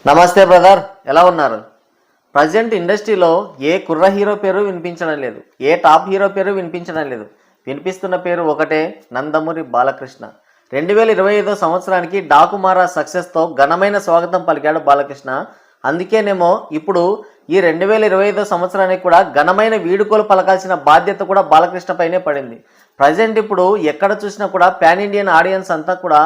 నమస్తే బ్రదర్, ఎలా ఉన్నారు? ప్రజెంట్ ఇండస్ట్రీలో ఏ కుర్ర హీరో పేరు వినిపించడం లేదు, ఏ టాప్ హీరో పేరు వినిపించడం లేదు. వినిపిస్తున్న పేరు ఒకటే, నందమూరి బాలకృష్ణ. 2025 సంవత్సరానికి డాకుమారా సక్సెస్తో ఘనమైన స్వాగతం పలికాడు బాలకృష్ణ. అందుకేనేమో ఇప్పుడు ఈ 2025 సంవత్సరానికి కూడా ఘనమైన వీడుకోలు పలకాల్సిన బాధ్యత కూడా బాలకృష్ణ పైనే పడింది. ప్రజెంట్ ఇప్పుడు ఎక్కడ చూసినా కూడా పాన్ ఇండియన్ ఆడియన్స్ అంతా కూడా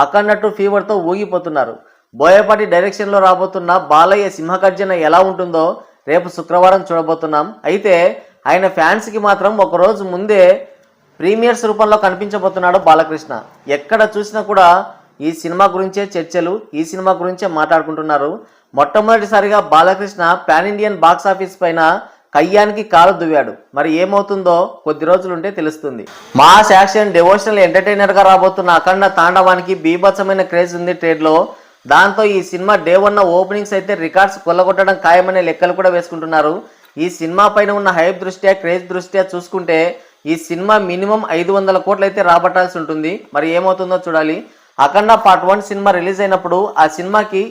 అఖండ 2 ఫీవర్తో ఊగిపోతున్నారు. బోయపాటి డైరెక్షన్లో రాబోతున్న బాలయ్య సింహగర్జన ఎలా ఉంటుందో రేపు శుక్రవారం చూడబోతున్నాం. అయితే ఆయన ఫ్యాన్స్కి మాత్రం ఒకరోజు ముందే ప్రీమియర్స్ రూపంలో కనిపించబోతున్నాడు బాలకృష్ణ. ఎక్కడ చూసినా కూడా ఈ సినిమా గురించే చర్చలు, ఈ సినిమా గురించే మాట్లాడుకుంటున్నారు. మొట్టమొదటిసారిగా Balakrishna pan Indian box office పైన కయ్యానికి కాలు దువ్వాడు. మరి ఏమవుతుందో కొద్ది రోజులుంటే తెలుస్తుంది. మాస్ యాక్షన్ డివోషనల్ ఎంటర్టైనర్గా రాబోతున్న అఖండ తాండవానికి బీభత్సమైన క్రేజ్ ఉంది ట్రేడ్లో. దాంతో ఈ సినిమా డే 1 ఓపెనింగ్స్ అయితే రికార్డ్స్ కొల్లగొట్టడం ఖాయమనే లెక్కలు కూడా వేసుకుంటున్నారు. ఈ సినిమా పైన ఉన్న హైప్ దృష్ట్యా, క్రేజ్ దృష్ట్యా చూసుకుంటే ఈ సినిమా మినిమం 500 కోట్లు అయితే రాబట్టాల్సి ఉంటుంది. మరి ఏమవుతుందో చూడాలి. అఖండ పార్ట్ 1 సినిమా రిలీజ్ అయినప్పుడు ఆ సినిమాకి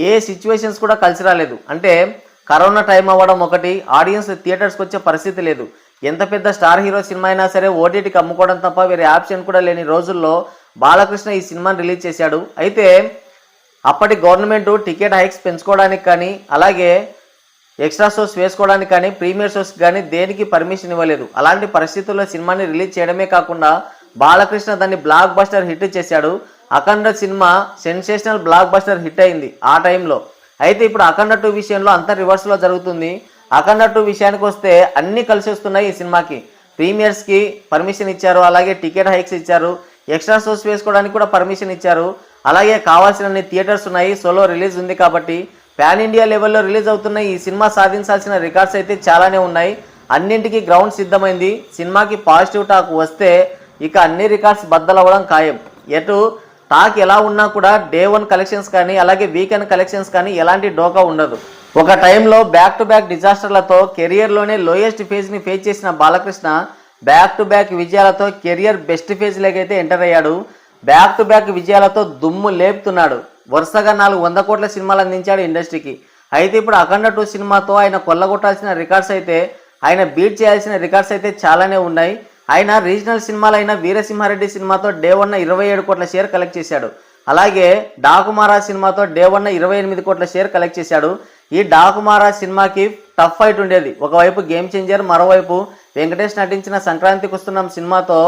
ఏ సిచ్యువేషన్స్ కూడా కలిసి రాలేదు. అంటే కరోనా టైం అవ్వడం ఒకటి, ఆడియన్స్ థియేటర్స్కి వచ్చే పరిస్థితి లేదు. ఎంత పెద్ద స్టార్ హీరో సినిమా అయినా సరే ఓటీటీకి అమ్ముకోవడం తప్ప వేరే ఆప్షన్ కూడా లేని రోజుల్లో బాలకృష్ణ ఈ సినిమాని రిలీజ్ చేశాడు. అయితే అప్పటి గవర్నమెంట్ టికెట్ హైక్స్ పెంచుకోవడానికి కానీ, అలాగే ఎక్స్ట్రా షోస్ వేసుకోవడానికి కానీ, ప్రీమియర్ షోస్ కానీ దేనికి పర్మిషన్ ఇవ్వలేదు. అలాంటి పరిస్థితుల్లో సినిమాని రిలీజ్ చేయడమే కాకుండా బాలకృష్ణ దాన్ని బ్లాక్ బస్టర్ హిట్ చేశాడు. అఖండ సినిమా సెన్సేషనల్ బ్లాక్ బస్టర్ హిట్ అయింది ఆ టైంలో. అయితే ఇప్పుడు అఖండ 2 విషయంలో అంతా రివర్స్లో జరుగుతుంది. అఖండ 2 విషయానికి వస్తే అన్నీ కలిసి వస్తున్నాయి. ఈ సినిమాకి ప్రీమియర్స్కి పర్మిషన్ ఇచ్చారు, అలాగే టికెట్ హైక్స్ ఇచ్చారు, ఎక్స్ట్రా షోస్ వేసుకోవడానికి కూడా పర్మిషన్ ఇచ్చారు, అలాగే కావాల్సిన థియేటర్స్ ఉన్నాయి, సోలో రిలీజ్ ఉంది. కాబట్టి పాన్ ఇండియా లెవెల్లో రిలీజ్ అవుతున్న ఈ సినిమా సాధించాల్సిన రికార్డ్స్ అయితే చాలానే ఉన్నాయి. అన్నింటికి గ్రౌండ్ సిద్ధమైంది. సినిమాకి పాజిటివ్ టాక్ వస్తే ఇక అన్ని రికార్డ్స్ బద్దలవ్వడం ఖాయం. ఎటు టాక్ ఎలా ఉన్నా కూడా డే 1 కలెక్షన్స్ కానీ, అలాగే వీకెండ్ కలెక్షన్స్ కానీ ఎలాంటి డోకా ఉండదు. ఒక టైంలో బ్యాక్ టు బ్యాక్ డిజాస్టర్లతో కెరియర్లోనే లోయెస్ట్ ఫేజ్ని ఫేస్ చేసిన బాలకృష్ణ బ్యాక్ టు బ్యాక్ విజయాలతో కెరియర్ బెస్ట్ ఫేజ్లోకి అయితే ఎంటర్ అయ్యాడు. బ్యాక్ టు బ్యాక్ విజయాలతో దుమ్ము లేపుతున్నాడు. వరుసగా 400 కోట్ల సినిమాలు అందించాడు ఇండస్ట్రీకి. అయితే ఇప్పుడు అఖండ 2 సినిమాతో ఆయన కొల్లగొట్టాల్సిన రికార్డ్స్ అయితే, ఆయన బీట్ చేయాల్సిన రికార్డ్స్ అయితే చాలానే ఉన్నాయి. ఆయన రీజనల్ సినిమాలైన వీరసింహారెడ్డి సినిమాతో డే 1 27 కోట్ల షేర్ కలెక్ట్ చేశాడు. అలాగే డాకుమారా సినిమాతో డే 1 28 కోట్ల షేర్ కలెక్ట్ చేశాడు. ఈ డాకుమారా సినిమాకి టఫ్ ఫైట్ ఉండేది. ఒకవైపు గేమ్ చేంజర్, మరోవైపు వెంకటేష్ నటించిన సంక్రాంతికి వస్తున్నాం సినిమాతో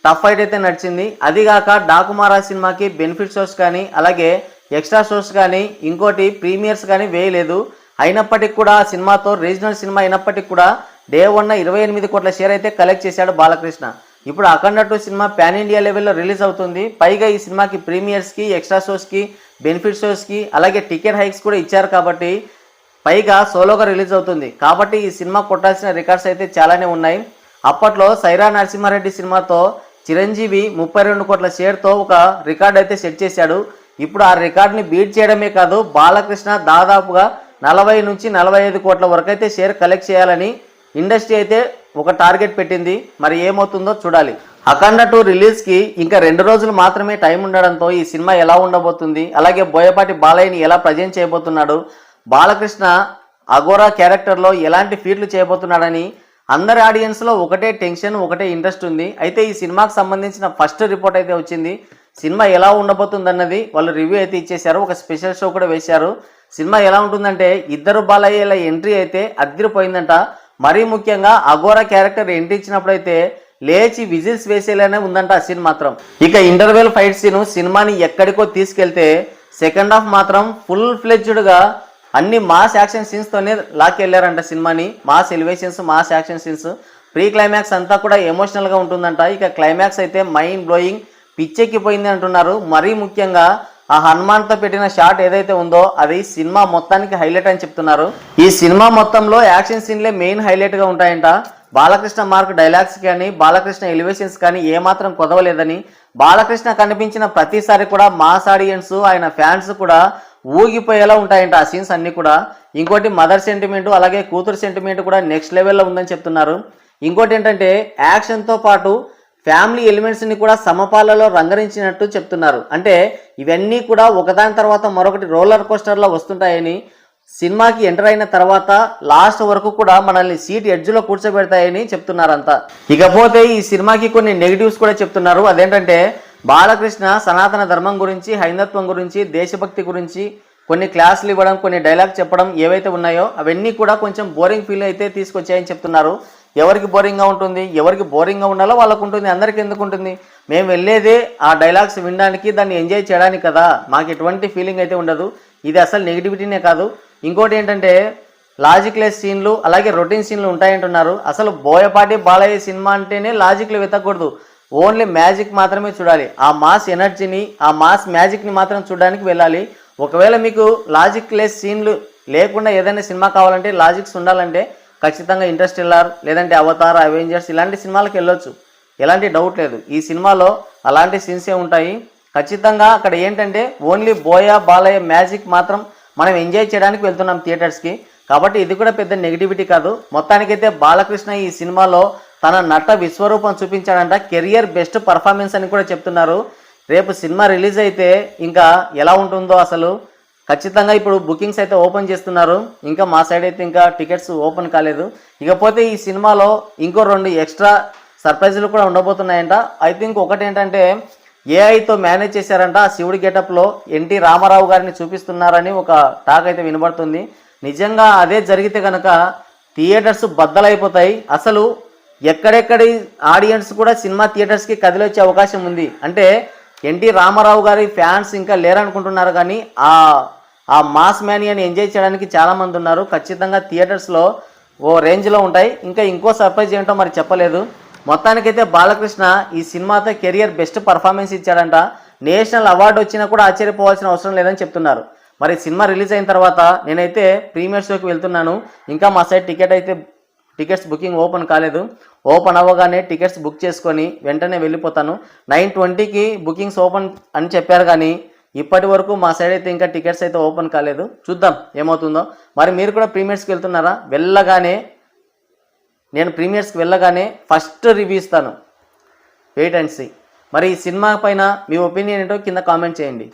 టఫ్ ఫైట్ అయితే నడిచింది. అదిగాక డాకుమారా సినిమాకి బెనిఫిట్ షోస్ కానీ, అలాగే ఎక్స్ట్రా షోస్ కానీ, ఇంకోటి ప్రీమియర్స్ కానీ వేయలేదు. అయినప్పటికీ కూడా సినిమాతో రీజనల్ సినిమా అయినప్పటికీ కూడా డే 1 28 కోట్ల షేర్ అయితే కలెక్ట్ చేశాడు బాలకృష్ణ. ఇప్పుడు అఖండ 2 సినిమా పాన్ ఇండియా లెవెల్లో రిలీజ్ అవుతుంది. పైగా ఈ సినిమాకి ప్రీమియర్స్కి, ఎక్స్ట్రా షోస్కి, బెనిఫిట్ షోస్కి, అలాగే టికెట్ హైక్స్ కూడా ఇచ్చారు. కాబట్టి పైగా సోలోగా రిలీజ్ అవుతుంది. కాబట్టి ఈ సినిమా కొట్టాల్సిన రికార్డ్స్ అయితే చాలానే ఉన్నాయి. అప్పట్లో సైరా నరసింహారెడ్డి సినిమాతో చిరంజీవి 32 కోట్ల షేర్తో ఒక రికార్డ్ అయితే సెట్ చేశాడు. ఇప్పుడు ఆ రికార్డ్ని బీట్ చేయడమే కాదు, బాలకృష్ణ దాదాపుగా 40 నుంచి 45 కోట్ల వరకు అయితే షేర్ కలెక్ట్ చేయాలని ఇండస్ట్రీ అయితే ఒక టార్గెట్ పెట్టింది. మరి ఏమవుతుందో చూడాలి. అఖండ 2 రిలీజ్కి ఇంకా 2 రోజులు మాత్రమే టైం ఉండడంతో ఈ సినిమా ఎలా ఉండబోతుంది, అలాగే బోయపాటి బాలయ్యని ఎలా ప్రజెంట్ చేయబోతున్నాడు, బాలకృష్ణ అఘోరా క్యారెక్టర్లో ఎలాంటి ఫీట్లు చేయబోతున్నాడని అందరి ఆడియన్స్లో ఒకటే టెన్షన్, ఒకటే ఇంట్రెస్ట్ ఉంది. అయితే ఈ సినిమాకి సంబంధించిన ఫస్ట్ రిపోర్ట్ అయితే వచ్చింది. సినిమా ఎలా ఉండబోతుందన్నది వాళ్ళు రివ్యూ అయితే ఇచ్చేశారు. ఒక స్పెషల్ షో కూడా వేశారు. సినిమా ఎలా ఉంటుందంటే ఇద్దరు బాలయ్యల ఎంట్రీ అయితే అదిరిపోయిందంట. మరీ ముఖ్యంగా అఘోరా క్యారెక్టర్ ఎంట్రీ ఇచ్చినప్పుడు అయితే లేచి విజిల్స్ వేసేలానే ఉందంట ఆ సీన్ మాత్రం. ఇక ఇంటర్వెల్ ఫైట్ సీన్ సినిమాని ఎక్కడికో తీసుకెళ్తే సెకండ్ హాఫ్ మాత్రం ఫుల్ ఫ్లెడ్జ్డ్గా అన్ని మాస్ యాక్షన్ సీన్స్తోనే లాక్కెళ్ళారంట సినిమాని. Mass elevations, mass action scenes, pre climax అంతా కూడా ఎమోషనల్గా ఉంటుందంట. ఇక క్లైమాక్స్ అయితే మైండ్ బ్లోయింగ్, పిచ్చెక్కిపోయింది అంటున్నారు. మరీ ముఖ్యంగా ఆ హనుమాన్తో పెట్టిన షాట్ ఏదైతే ఉందో అది సినిమా మొత్తానికి హైలైట్ అని చెప్తున్నారు. ఈ సినిమా మొత్తంలో యాక్షన్ సీన్లే మెయిన్ హైలైట్గా ఉంటాయంట. బాలకృష్ణ మార్క్ డైలాగ్స్ కానీ, బాలకృష్ణ ఎలివేషన్స్ కానీ ఏమాత్రం కొదవలేదని, బాలకృష్ణ కనిపించిన ప్రతిసారి కూడా మాస్ ఆడియన్స్, ఆయన ఫ్యాన్స్ కూడా ఊగిపోయేలా ఉంటాయంట ఆ సీన్స్ అన్నీ కూడా. ఇంకోటి మదర్ సెంటిమెంట్, అలాగే కూతురు సెంటిమెంట్ కూడా నెక్స్ట్ లెవెల్లో ఉందని చెప్తున్నారు. ఇంకోటి ఏంటంటే యాక్షన్తో పాటు ఫ్యామిలీ ఎలిమెంట్స్ని కూడా సమపాలలో రంగరించినట్టు చెప్తున్నారు. అంటే ఇవన్నీ కూడా ఒకదాని తర్వాత మరొకటి రోలర్ కోస్టర్లో వస్తుంటాయని, సినిమాకి ఎంటర్ అయిన తర్వాత లాస్ట్ వరకు కూడా మనల్ని సీట్ ఎడ్జ్లో కూర్చోబెడతాయని చెప్తున్నారంతా. ఇకపోతే ఈ సినిమాకి కొన్ని నెగిటివ్స్ కూడా చెప్తున్నారు. అదేంటంటే బాలకృష్ణ సనాతన ధర్మం గురించి, హైందత్వం గురించి, దేశభక్తి గురించి కొన్ని క్లాసులు ఇవ్వడం, కొన్ని డైలాగ్ చెప్పడం ఏవైతే ఉన్నాయో అవన్నీ కూడా కొంచెం బోరింగ్ ఫీల్ అయితే తీసుకొచ్చాయని చెప్తున్నారు. ఎవరికి బోరింగ్గా ఉంటుంది, ఎవరికి బోరింగ్గా ఉండాలో వాళ్ళకు ఉంటుంది, అందరికీ ఎందుకు ఉంటుంది? మేము వెళ్ళేదే ఆ డైలాగ్స్ వినడానికి, దాన్ని ఎంజాయ్ చేయడానికి కదా, మాకు ఎటువంటి ఫీలింగ్ అయితే ఉండదు. ఇది అసలు నెగిటివిటీనే కాదు. ఇంకోటి ఏంటంటే లాజిక్ లెస్ సీన్లు, అలాగే రొటీన్ సీన్లు ఉంటాయంటున్నారు. అసలు బోయపాటి బాలయ్య సినిమా అంటేనే లాజిక్లు వెతకూడదు, ఓన్లీ మ్యాజిక్ మాత్రమే చూడాలి. ఆ మాస్ ఎనర్జీని, ఆ మాస్ మ్యాజిక్ని మాత్రం చూడడానికి వెళ్ళాలి. ఒకవేళ మీకు లాజిక్ లెస్ సీన్లు లేకుండా ఏదైనా సినిమా కావాలంటే, లాజిక్స్ ఉండాలంటే ఖచ్చితంగా ఇంటర్స్టెల్లార్, లేదంటే అవతార్, అవెంజర్స్ ఇలాంటి సినిమాలకు వెళ్ళొచ్చు, ఎలాంటి డౌట్ లేదు. ఈ సినిమాలో అలాంటి సీన్సే ఉంటాయి. ఖచ్చితంగా అక్కడ ఏంటంటే ఓన్లీ బోయా బాలయ్య మ్యాజిక్ మాత్రం మనం ఎంజాయ్ చేయడానికి వెళ్తున్నాం థియేటర్స్కి. కాబట్టి ఇది కూడా పెద్ద నెగిటివిటీ కాదు. మొత్తానికైతే బాలకృష్ణ ఈ సినిమాలో తన నట విశ్వరూపం చూపించాడంట. కెరియర్ బెస్ట్ పర్ఫార్మెన్స్ అని కూడా చెప్తున్నారు. రేపు సినిమా రిలీజ్ అయితే ఇంకా ఎలా ఉంటుందో అసలు. ఖచ్చితంగా ఇప్పుడు బుకింగ్స్ అయితే ఓపెన్ చేస్తున్నారు. ఇంకా మా సైడ్ అయితే ఇంకా టికెట్స్ ఓపెన్ కాలేదు. ఇకపోతే ఈ సినిమాలో ఇంకో 2 ఎక్స్ట్రా సర్ప్రైజులు కూడా ఉండబోతున్నాయంట. ఐ థింక్ ఒకటి ఏంటంటే ఏఐతో మేనేజ్ చేశారంట. ఆ శివుడి గెటప్లో ఎన్టీ రామారావు గారిని చూపిస్తున్నారని ఒక టాక్ అయితే వినబడుతుంది. నిజంగా అదే జరిగితే కనుక థియేటర్స్ బద్దలైపోతాయి. అసలు ఎక్కడెక్కడి ఆడియన్స్ కూడా సినిమా థియేటర్స్కి కదిలొచ్చే అవకాశం ఉంది. అంటే ఎన్టీ రామారావు గారి ఫ్యాన్స్ ఇంకా లేరనుకుంటున్నారు, కానీ ఆ మాస్ మ్యానియాని ఎంజాయ్ చేయడానికి చాలామంది ఉన్నారు. ఖచ్చితంగా థియేటర్స్లో ఓ రేంజ్లో ఉంటాయి. ఇంకా ఇంకో సర్ప్రైజ్ ఏంటో మరి చెప్పలేదు. మొత్తానికైతే బాలకృష్ణ ఈ సినిమాతో కెరియర్ బెస్ట్ పర్ఫార్మెన్స్ ఇచ్చాడంట. నేషనల్ అవార్డు వచ్చినా కూడా ఆశ్చర్యపోవాల్సిన అవసరం లేదని చెప్తున్నారు. మరి సినిమా రిలీజ్ అయిన తర్వాత నేనైతే ప్రీమియర్ షోకి వెళ్తున్నాను. ఇంకా మా సైడ్ టికెట్స్ బుకింగ్ ఓపెన్ కాలేదు. ఓపెన్ అవ్వగానే టికెట్స్ బుక్ చేసుకొని వెంటనే వెళ్ళిపోతాను. 9:20కి బుకింగ్స్ ఓపెన్ అని చెప్పారు, కానీ ఇప్పటి వరకు మా సైడ్ అయితే ఇంకా టికెట్స్ అయితే ఓపెన్ కాలేదు. చూద్దాం ఏమవుతుందో. మరి మీరు కూడా ప్రీమియర్స్కి వెళ్తున్నారా? నేను ప్రీమియర్స్కి వెళ్ళగానే ఫస్ట్ రివ్యూ ఇస్తాను. Wait and see. మరి ఈ సినిమా పైన మీ ఒపీనియన్ ఏంటో కింద కామెంట్ చేయండి.